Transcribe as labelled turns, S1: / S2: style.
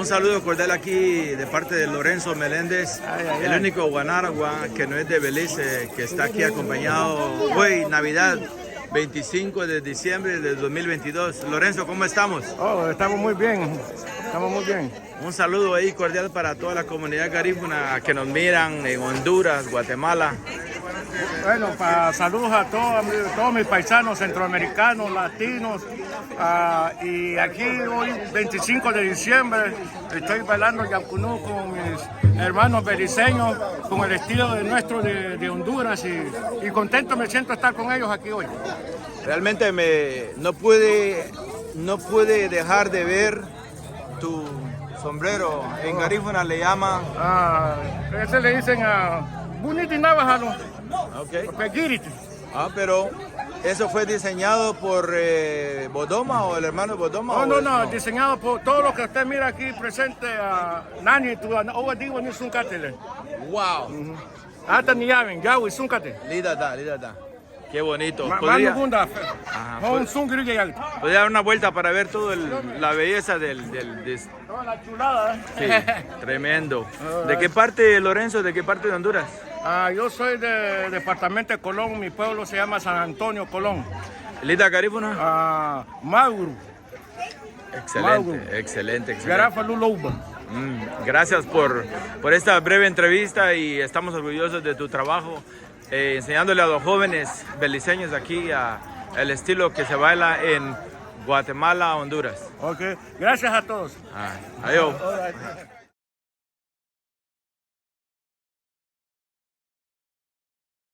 S1: Un saludo cordial aquí de parte de Lorenzo Meléndez, el único guanaragua que no es de Belice, que está aquí acompañado hoy, Navidad, 25 de diciembre de 2022. Lorenzo, ¿cómo estamos?
S2: Oh, estamos muy bien,
S1: Un saludo ahí cordial para toda la comunidad garífuna que nos miran en Honduras, Guatemala.
S2: Bueno, saludos a todos mis paisanos centroamericanos, latinos. Y aquí hoy, 25 de diciembre, estoy bailando Yancunú con mis hermanos beliceños, con el estilo nuestro de Honduras y contento me siento estar con ellos aquí hoy.
S1: Realmente no pude dejar de ver tu sombrero. En garífuna le llama...
S2: Ese le dicen a Buniti Navajalo.
S1: Okay.
S2: Pegiriti.
S1: Pero ¿eso fue diseñado por Bodoma o el hermano Bodoma?
S2: No, diseñado por todo lo que usted mira aquí presente a Nani, tu Ovadiwa ni Sunkatele.
S1: Wow.
S2: Hasta ni llaven, ya, y Sunkate.
S1: Lidata. Qué bonito.
S2: Podría dar
S1: una vuelta para ver toda la belleza
S2: toda la chulada.
S1: Sí, tremendo. ¿De qué parte, Lorenzo? ¿De qué parte de Honduras?
S2: Yo soy del departamento de Colón, mi pueblo se llama San Antonio, Colón.
S1: ¿Lida garífuna?
S2: Mauro.
S1: Excelente.
S2: Garafa Lulouba.
S1: Gracias por esta breve entrevista y estamos orgullosos de tu trabajo, enseñándole a los jóvenes beliceños aquí el estilo que se baila en Guatemala, Honduras.
S2: Ok, gracias a todos.
S1: Adiós.